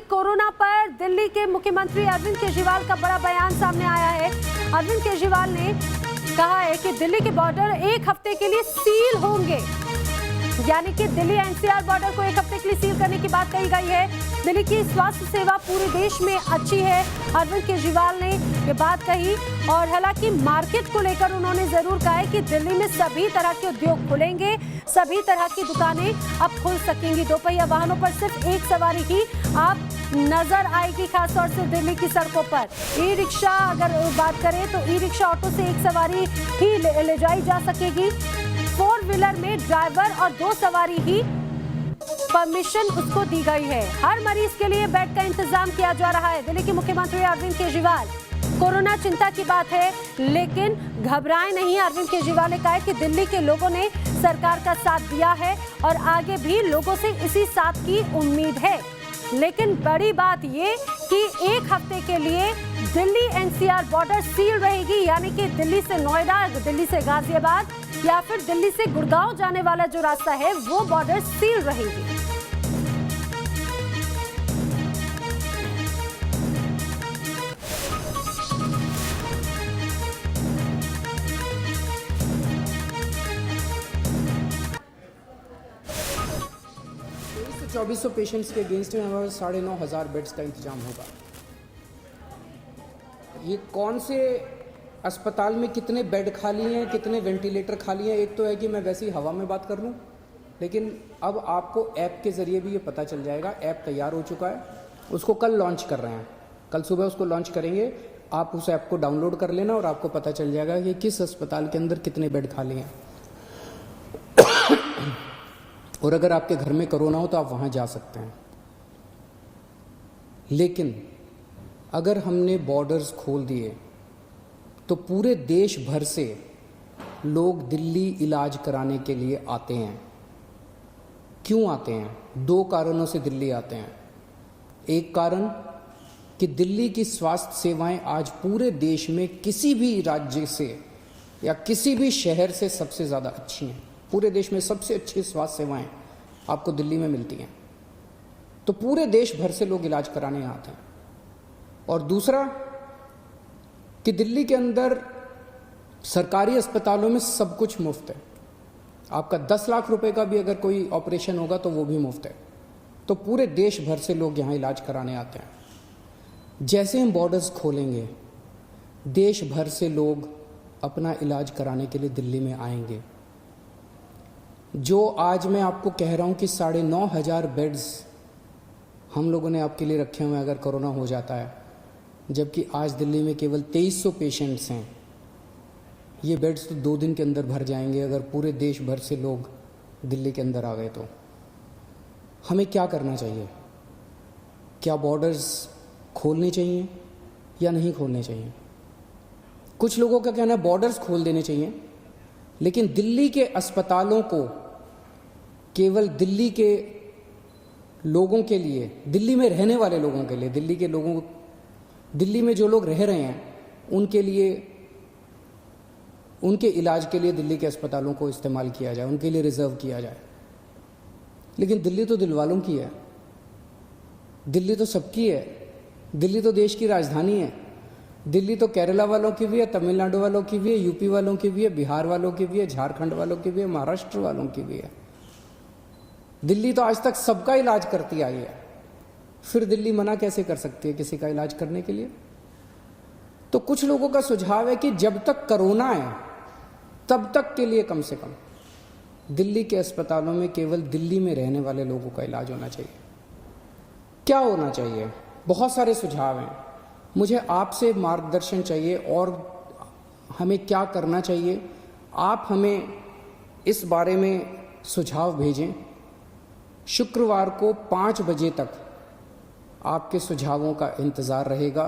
Corona पर दिल्ली के मुख्यमंत्री अरविंद केजरीवाल का बड़ा बयान सामने आया है। अरविंद केजरीवाल ने कहा है कि दिल्ली के बॉर्डर एक हफ्ते के लिए सील होंगे, यानी कि दिल्ली एनसीआर बॉर्डर को एक हफ्ते के लिए सील करने की बात कही गई है। दिल्ली की स्वास्थ्य सेवा पूरे देश में अच्छी है, अरविंद केजरीवाल ने ये बात कही। और हालांकि मार्केट को लेकर उन्होंने जरूर कहा है कि दिल्ली में सभी तरह के उद्योग खुलेंगे, सभी तरह की दुकानें अब खुल सकेंगी। दोपहिया वाहनों पर सिर्फ एक सवारी ही आप नजर आएगी, खासतौर से दिल्ली की सड़कों पर। ई रिक्शा अगर बात करें तो ई रिक्शा ऑटो से एक सवारी ही ले जाई जा सकेगी। 4 व्हीलर में ड्राइवर और 2 सवारी ही परमिशन उसको दी गई है। हर मरीज के लिए बेड का इंतजाम किया जा रहा है। दिल्ली के मुख्यमंत्री अरविंद केजरीवाल, कोरोना चिंता की बात है लेकिन घबराएं नहीं। अरविंद केजरीवाल ने कहा है कि दिल्ली के लोगों ने सरकार का साथ दिया है और आगे भी लोगों से इसी साथ की उम्मीद है। लेकिन बड़ी बात ये कि एक हफ्ते के लिए दिल्ली एनसीआर बॉर्डर सील रहेगी, यानी कि दिल्ली से नोएडा, दिल्ली से गाजियाबाद या फिर दिल्ली से गुड़गांव जाने वाला जो रास्ता है वो बॉर्डर सील रहेगी। से 2400 पेशेंट्स के अगेंस्ट में हमारे 9,500 बेड्स का इंतजाम होगा। ये कौन से अस्पताल में कितने बेड खाली हैं, कितने वेंटिलेटर खाली हैं, एक तो है कि मैं वैसे ही हवा में बात कर लूँ, लेकिन अब आपको ऐप के ज़रिए भी ये पता चल जाएगा। ऐप तैयार हो चुका है, उसको कल लॉन्च कर रहे हैं, कल सुबह उसको लॉन्च करेंगे। आप उस ऐप को डाउनलोड कर लेना और आपको पता चल जाएगा कि किस अस्पताल के अंदर कितने बेड खाली हैं। और अगर आपके घर में कोरोना हो तो आप वहाँ जा सकते हैं। लेकिन अगर हमने बॉर्डर्स खोल दिए तो पूरे देश भर से लोग दिल्ली इलाज कराने के लिए आते हैं। क्यों आते हैं? 2 कारणों से दिल्ली आते हैं। एक कारण कि दिल्ली की स्वास्थ्य सेवाएं आज पूरे देश में किसी भी राज्य से या किसी भी शहर से सबसे ज़्यादा अच्छी हैं। पूरे देश में सबसे अच्छी स्वास्थ्य सेवाएं आपको दिल्ली में मिलती हैं, तो पूरे देश भर से लोग इलाज कराने आते हैं। और दूसरा कि दिल्ली के अंदर सरकारी अस्पतालों में सब कुछ मुफ्त है। आपका 10 लाख रुपए का भी अगर कोई ऑपरेशन होगा तो वो भी मुफ्त है। तो पूरे देश भर से लोग यहाँ इलाज कराने आते हैं। जैसे हम बॉर्डर्स खोलेंगे, देश भर से लोग अपना इलाज कराने के लिए दिल्ली में आएंगे। जो आज मैं आपको कह रहा हूँ कि 9,500 बेड्स हम लोगों ने आपके लिए रखे हुए अगर कोरोना हो जाता है, जबकि आज दिल्ली में केवल 2300 पेशेंट्स हैं। ये बेड्स तो 2 दिन के अंदर भर जाएंगे अगर पूरे देश भर से लोग दिल्ली के अंदर आ गए। तो हमें क्या करना चाहिए? क्या बॉर्डर्स खोलने चाहिए या नहीं खोलने चाहिए? कुछ लोगों का कहना है बॉर्डर्स खोल देने चाहिए, लेकिन दिल्ली के अस्पतालों को केवल दिल्ली के लोगों के लिए, दिल्ली में रहने वाले लोगों के लिए, दिल्ली में जो लोग रह रहे हैं उनके लिए, उनके इलाज के लिए दिल्ली के अस्पतालों को इस्तेमाल किया जाए, उनके लिए रिजर्व किया जाए। लेकिन दिल्ली तो दिल वालों की है, दिल्ली तो सबकी है, दिल्ली तो देश की राजधानी है। दिल्ली तो केरला वालों की भी है, तमिलनाडु वालों की भी है, यूपी वालों की भी है, बिहार वालों की भी है, झारखंड वालों की भी है, महाराष्ट्र वालों की भी है। दिल्ली तो आज तक सबका इलाज करती आई है, फिर दिल्ली मना कैसे कर सकती है किसी का इलाज करने के लिए? तो कुछ लोगों का सुझाव है कि जब तक कोरोना है तब तक के लिए कम से कम दिल्ली के अस्पतालों में केवल दिल्ली में रहने वाले लोगों का इलाज होना चाहिए। क्या होना चाहिए? बहुत सारे सुझाव हैं। मुझे आपसे मार्गदर्शन चाहिए और हमें क्या करना चाहिए। आप हमें इस बारे में सुझाव भेजें। शुक्रवार को 5 बजे तक आपके सुझावों का इंतज़ार रहेगा।